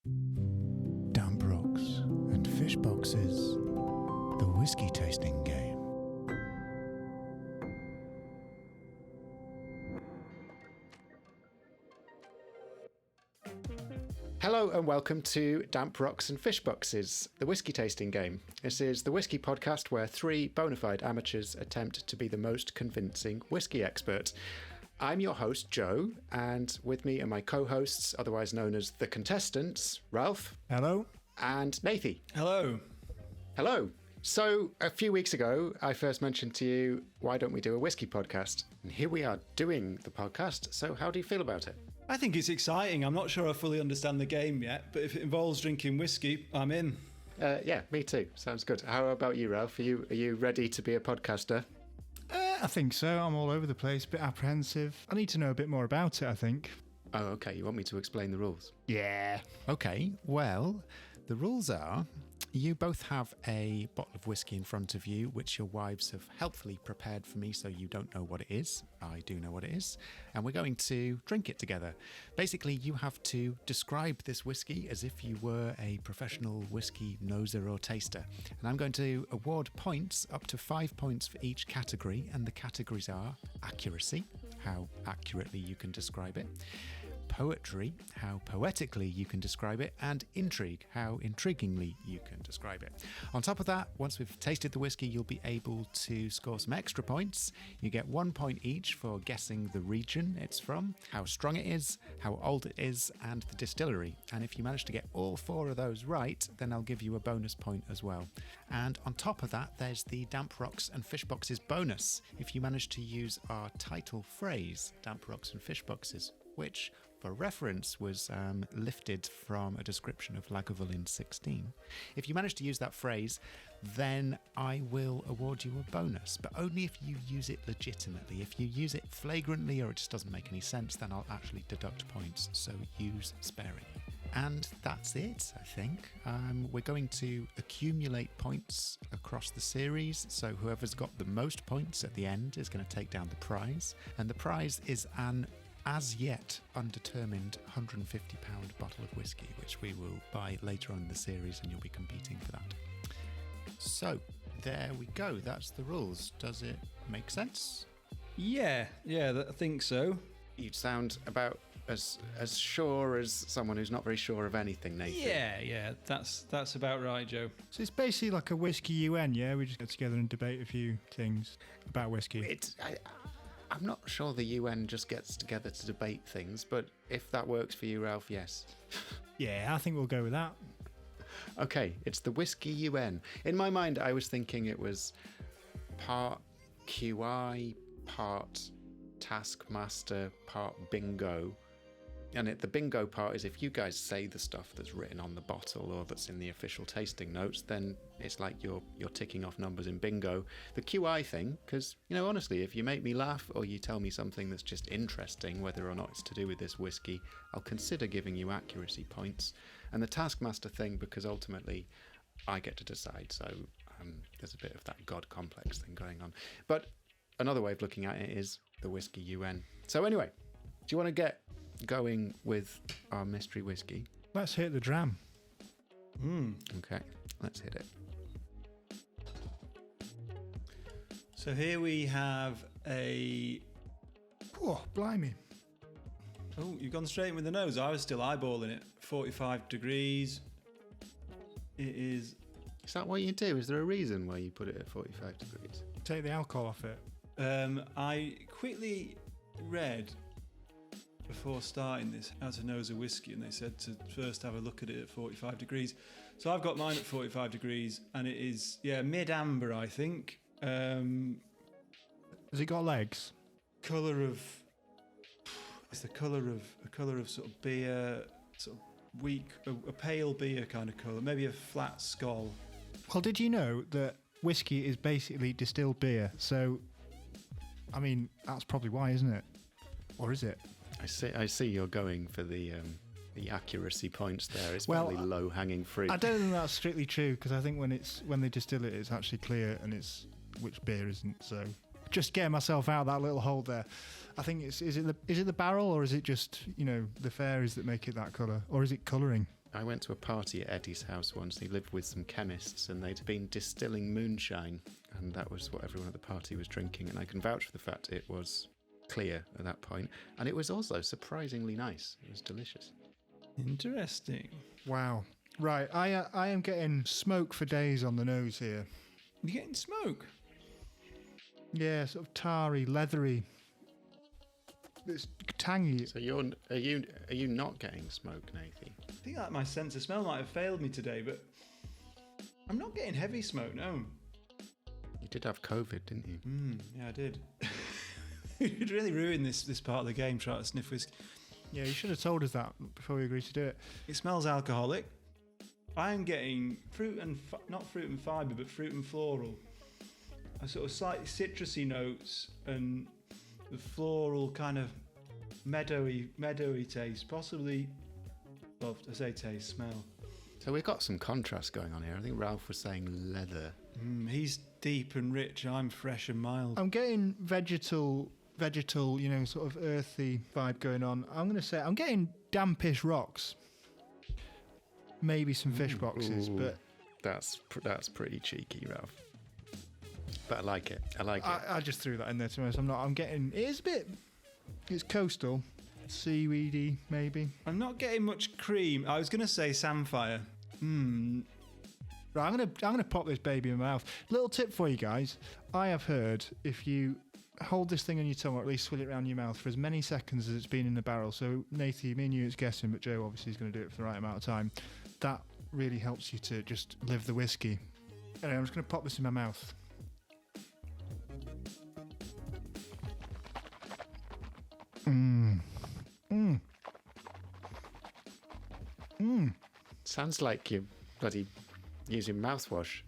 Damp rocks and fish boxes. The Whisky Tasting Game. Hello and welcome to Damp Rocks and Fish Boxes, the Whisky Tasting Game. This is the whisky podcast where three bona fide amateurs attempt to be the most convincing whisky expert. I'm your host, Joe, and with me are my co-hosts, otherwise known as the contestants, Ralph. Hello. And Nathy. Hello. Hello. So, a few weeks ago, I first mentioned to you, why don't we do a whisky podcast? And here we are doing the podcast, so how do you feel about it? I think it's exciting. I'm not sure I fully understand the game yet, but if it involves drinking whiskey, I'm in. Yeah, me too. Sounds good. How about you, Ralph? Are you ready to be a podcaster? I think so. I'm all over the place, a bit apprehensive. I need to know a bit more about it, I think. Oh, okay. You want me to explain the rules? Yeah. Okay, well, the rules are you both have a bottle of whiskey in front of you, which your wives have helpfully prepared for me so you don't know what it is. I do know what it is. And we're going to drink it together. Basically, you have to describe this whiskey as if you were a professional whiskey noser or taster. And I'm going to award points, up to 5 points for each category. And the categories are accuracy, how accurately you can describe it; poetry, how poetically you can describe it; and intrigue, how intriguingly you can describe it. On top of that, once we've tasted the whiskey, you'll be able to score some extra points. You get 1 point each for guessing the region it's from, how strong it is, how old it is, and the distillery. And if you manage to get all 4 of those right, then I'll give you a bonus point as well. And on top of that, there's the Damp Rocks and Fish Boxes bonus. If you manage to use our title phrase, Damp Rocks and Fish Boxes, which, for reference, was lifted from a description of Lagavulin 16. If you manage to use that phrase, then I will award you a bonus, but only if you use it legitimately. If you use it flagrantly or it just doesn't make any sense, then I'll actually deduct points, so use sparingly. And that's it, I think. We're going to accumulate points across the series, so whoever's got the most points at the end is going to take down the prize, and the prize is an as yet undetermined £150 bottle of whiskey, which we will buy later on in the series, and you'll be competing for that. So, there we go. That's the rules. Does it make sense? Yeah, I think so. You sound about as sure as someone who's not very sure of anything, Nathan. Yeah, that's about right, Joe. So it's basically like a whiskey UN, yeah? We just get together and debate a few things about whiskey. I'm not sure the UN just gets together to debate things, but if that works for you, Ralph, yes. Yeah, I think we'll go with that. Okay, it's the Whisky UN. In my mind, I was thinking it was part QI, part Taskmaster, part bingo. And the bingo part is if you guys say the stuff that's written on the bottle or that's in the official tasting notes, then it's like you're ticking off numbers in bingo. The QI thing, because, honestly, if you make me laugh or you tell me something that's just interesting, whether or not it's to do with this whiskey, I'll consider giving you accuracy points. And the Taskmaster thing, because ultimately I get to decide, so there's a bit of that God complex thing going on. But another way of looking at it is the Whisky UN. So anyway, do you want to get going with our mystery whiskey? Let's hit the dram. Okay, let's hit it. So here we have a... Oh, blimey. Oh, you've gone straight in with the nose. I was still eyeballing it. 45 degrees. It is... Is that what you do? Is there a reason why you put it at 45 degrees? Take the alcohol off it. I quickly read before starting this how to nose a whiskey, and they said to first have a look at it at 45 degrees. So I've got mine at 45 degrees, and it is mid-amber, I think. Has it got legs? It's the colour of sort of beer, sort of weak, a pale beer kind of colour, maybe a flat skull. Well, did you know that whiskey is basically distilled beer? So, I mean, that's probably why, isn't it? Or is it? I see you're going for the accuracy points there. It's probably low-hanging fruit. I don't think that's strictly true, because I think when they distill it, it's actually clear, and it's which beer isn't. So, just getting myself out of that little hole there. I think is it the barrel, or is it just the fairies that make it that colour, or is it colouring? I went to a party at Eddie's house once. He lived with some chemists, and they'd been distilling moonshine, and that was what everyone at the party was drinking. And I can vouch for the fact it was clear at that point, and it was also surprisingly nice. It was delicious. Interesting. Wow. Right, I am getting smoke for days on the nose here. You're getting smoke? Yeah, sort of tarry, leathery. It's tangy. So are you not getting smoke, Nathy? I think that my sense of smell might have failed me today, but I'm not getting heavy smoke, no. You did have COVID, didn't you? Yeah, I did. You'd really ruin this part of the game, trying to sniff whiskey. Yeah, you should have told us that before we agreed to do it. It smells alcoholic. I'm getting fruit and not fruit and fibre, but fruit and floral. A sort of slightly citrusy notes and the floral kind of meadowy taste, possibly. Well, I say taste, smell. So we've got some contrast going on here. I think Ralph was saying leather. He's deep and rich. I'm fresh and mild. I'm getting vegetal, sort of earthy vibe going on. I'm going to say I'm getting dampish rocks. Maybe some fish boxes, but that's pretty cheeky, Ralph. But I like it. I just threw that in there to be honest. I'm getting, it is a bit, it's coastal, seaweedy maybe. I'm not getting much cream. I was going to say samphire. Right, I'm gonna pop this baby in my mouth. Little tip for you guys. I have heard if you hold this thing on your tongue or at least swill it around your mouth for as many seconds as it's been in the barrel. So Nathy, me and you, it's guessing, but Joe obviously is going to do it for the right amount of time. That really helps you to just live the whiskey. Anyway, I'm just going to pop this in my mouth. Sounds like you're bloody using mouthwash.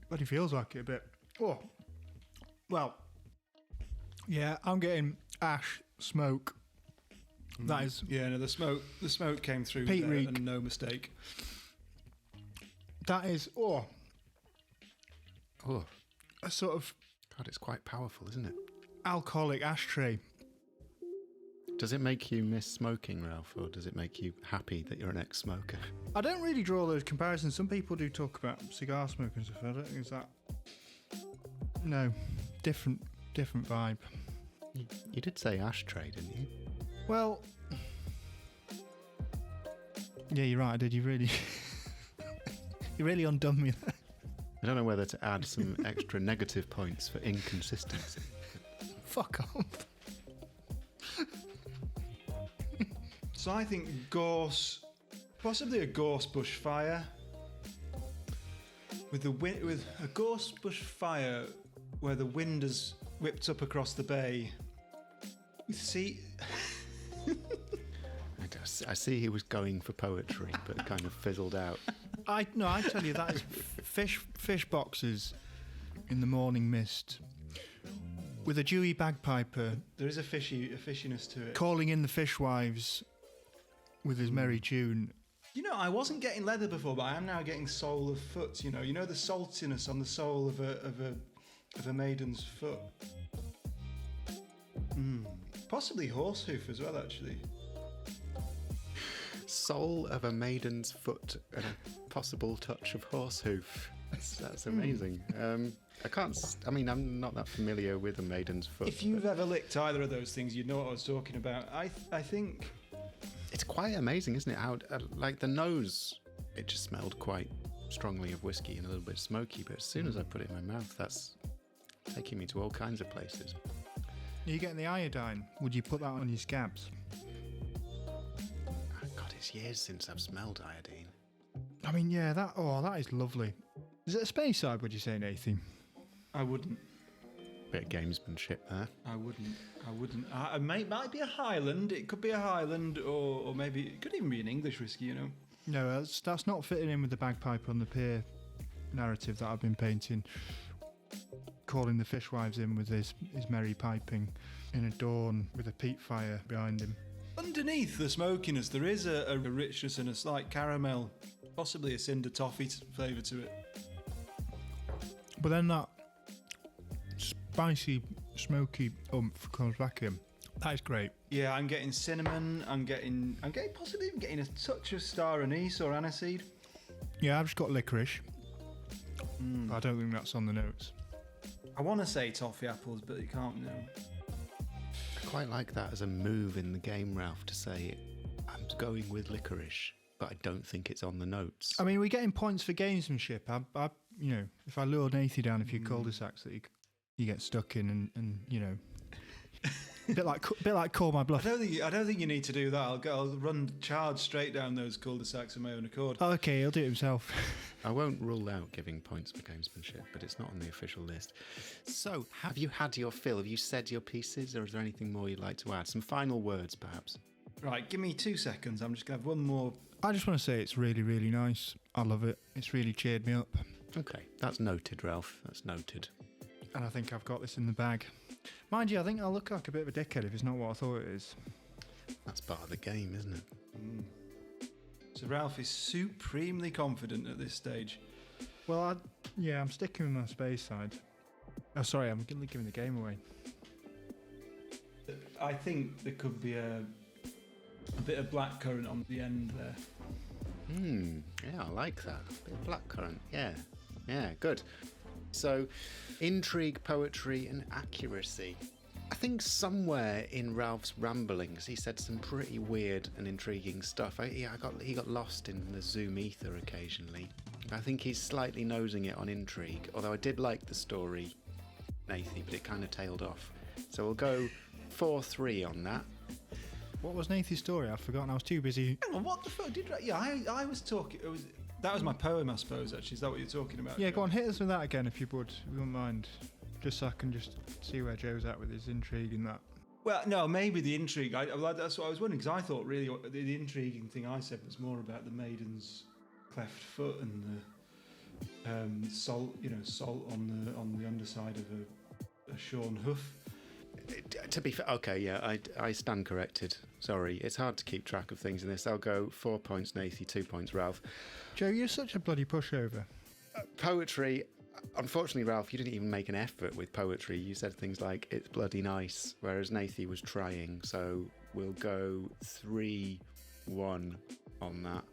Bloody feels like it a bit. Oh, well, yeah, I'm getting ash, smoke. That is, yeah. No, the smoke came through Pete there, Reek. and no mistake. That is, a sort of God, it's quite powerful, isn't it? alcoholic ashtray. Does it make you miss smoking, Ralph, or does it make you happy that you're an ex-smoker? I don't really draw those comparisons. Some people do talk about cigar smoke and stuff. I don't think it's that. No, different vibe. You did say ashtray, didn't you? Well, yeah, you're right. I did. You really, you really undone me there. I don't know whether to add some extra negative points for inconsistency. Fuck off. So I think gorse, possibly a gorse bush fire. With a gorse bush fire where the wind has whipped up across the bay. With sea. I see he was going for poetry, but kind of fizzled out. I tell you that is fish boxes in the morning mist with a dewy bagpiper. There is a fishiness to it. Calling in the fishwives with his merry tune. You know, I wasn't getting leather before, but I am now getting sole of foot. You know the saltiness on the sole of a maiden's foot. Possibly horse hoof as well, actually. Sole of a maiden's foot and a possible touch of horse hoof. That's amazing. I'm not that familiar with a maiden's foot. If you've ever licked either of those things, you'd know what I was talking about. I think it's quite amazing, isn't it? How like the nose, it just smelled quite strongly of whiskey and a little bit smoky. But as soon as I put it in my mouth, that's taking me to all kinds of places. Are you getting the iodine? Would you put that on your scabs? God, it's years since I've smelled iodine. I mean, yeah, that is lovely. Is it a space side, would you say, Nathan? I wouldn't. Bit of gamesmanship there. I wouldn't. It might be a Highland. It could be a Highland, or maybe it could even be an English whiskey. You know. No, that's not fitting in with the bagpipe on the pier narrative that I've been painting. Calling the fishwives in with his merry piping in a dawn with a peat fire behind him. Underneath the smokiness, there is a richness and a slight caramel, possibly a cinder toffee flavour to it. But then that spicy smoky oomph comes back in. That is great. Yeah, I'm getting cinnamon. I'm getting possibly even getting a touch of star anise or aniseed. Yeah, I've just got licorice. I don't think that's on the notes. I want to say toffee apples, but you can't know. I quite like that as a move in the game, Ralph, to say I'm going with licorice, but I don't think it's on the notes. I mean, we're getting points for gamesmanship. I you know, if I lure Nathy down a few cul-de-sacs that you get stuck in, and you know, bit like call my bluff. I don't think you need to do that. I'll charge straight down those cul-de-sacs of my own accord. Oh, okay, he'll do it himself. I won't rule out giving points for gamesmanship, but it's not on the official list. So, have you had your fill? Have you said your pieces, or is there anything more you'd like to add? Some final words, perhaps? Right, give me 2 seconds. I'm just going to have one more. I just want to say it's really, really nice. I love it. It's really cheered me up. Okay, that's noted, Ralph. That's noted. And I think I've got this in the bag. Mind you, I think I'll look like a bit of a dickhead if it's not what I thought it is. That's part of the game, isn't it? So Ralph is supremely confident at this stage. Well, I'm sticking with my space side. Oh, sorry, I'm giving the game away. I think there could be a bit of blackcurrant on the end there. Yeah, I like that. A bit of blackcurrant. Yeah, good. So, intrigue, poetry, and accuracy. I think somewhere in Ralph's ramblings, he said some pretty weird and intriguing stuff. He got lost in the Zoom ether occasionally. I think he's slightly nosing it on intrigue, although I did like the story, Nathy, but it kind of tailed off. So we'll go 4-3 on that. What was Nathy's story? I've forgotten. I was too busy. Hang on, what the fuck did? Yeah, I was talking. That was my poem, I suppose. Actually, is that what you're talking about? Yeah, go on, hit us with that again if you would. We wouldn't mind. Just so I can just see where Joe's at with his intrigue and that. Well, no, maybe the intrigue. That's what I was wondering, because I thought really the intriguing thing I said was more about the maiden's cleft foot and the salt on the underside of a shorn hoof. To be fair, okay, yeah, I stand corrected. Sorry, it's hard to keep track of things in this. I'll go 4 points, Nathy, 2 points, Ralph. Joe, you're such a bloody pushover. Poetry. Unfortunately, Ralph, you didn't even make an effort with poetry. You said things like, it's bloody nice, whereas Nathy was trying. So we'll go 3-1 on that.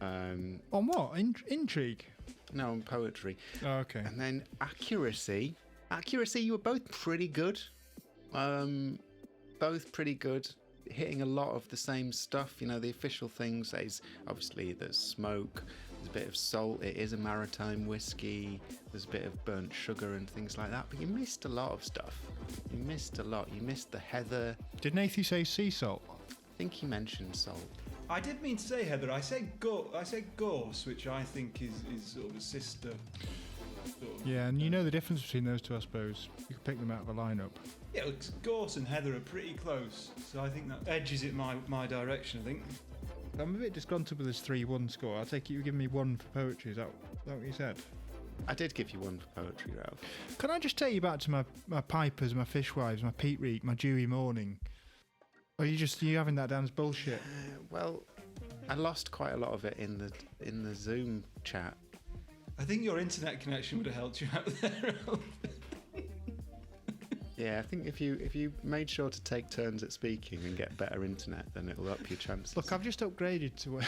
On what? Intrigue? No, on poetry. Oh, okay. And then accuracy. Accuracy, you were both pretty good. Both pretty good. Hitting a lot of the same stuff. You know, the official things is obviously there's smoke, there's a bit of salt, it is a maritime whiskey, there's a bit of burnt sugar and things like that, but you missed a lot of stuff. You missed a lot. You missed the heather. Did Nathy say sea salt? I think he mentioned salt. I did mean to say heather. I said gorse, which I think is sort of a sister. Yeah, and you know the difference between those two, I suppose. You can pick them out of a lineup. Yeah, look, gorse and heather are pretty close, so I think that edges it my direction, I think. I'm a bit disgruntled with this 3-1 score. I take it you give me 1 for poetry. Is that what you said? I did give you 1 for poetry, Ralph. Can I just take you back to my pipers, my fishwives, my peat reek, my dewy morning? Or are you having that down as bullshit? Well, I lost quite a lot of it in the Zoom chat. I think your internet connection would have helped you out there. Yeah, I think if you made sure to take turns at speaking and get better internet, then it'll up your chances. Look, I've just upgraded to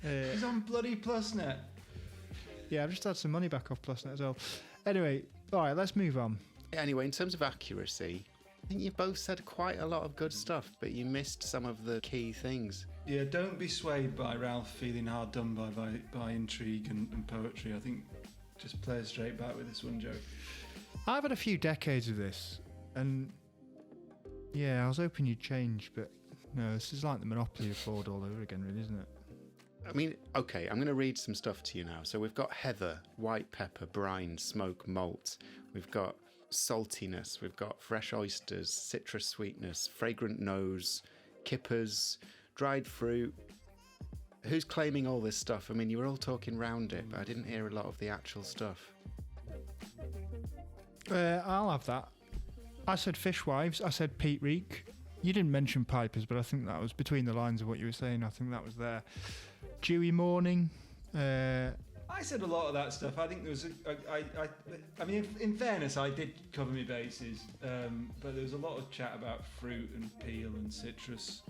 He's on bloody PlusNet. Yeah, I've just had some money back off PlusNet as well. Anyway, all right, let's move on. Anyway, in terms of accuracy, I think you both said quite a lot of good stuff, but you missed some of the key things. Yeah, don't be swayed by Ralph feeling hard done by intrigue and poetry. I think just play straight back with this one, Joe. I've had a few decades of this, and yeah, I was hoping you'd change, but no, this is like the Monopoly of Ford all over again, really, isn't it? I mean, okay, I'm going to read some stuff to you now. So we've got heather, white pepper, brine, smoke, malt. We've got saltiness. We've got fresh oysters, citrus sweetness, fragrant nose, kippers, dried fruit. Who's claiming all this stuff? I mean, you were all talking round it, but I didn't hear a lot of the actual stuff. I'll have that. I said fishwives. I said peat reek. You didn't mention pipers, but I think that was between the lines of what you were saying. I think that was there. Dewy morning. I said a lot of that stuff. I think there was, I mean, in fairness, I did cover my bases, but there was a lot of chat about fruit and peel and citrus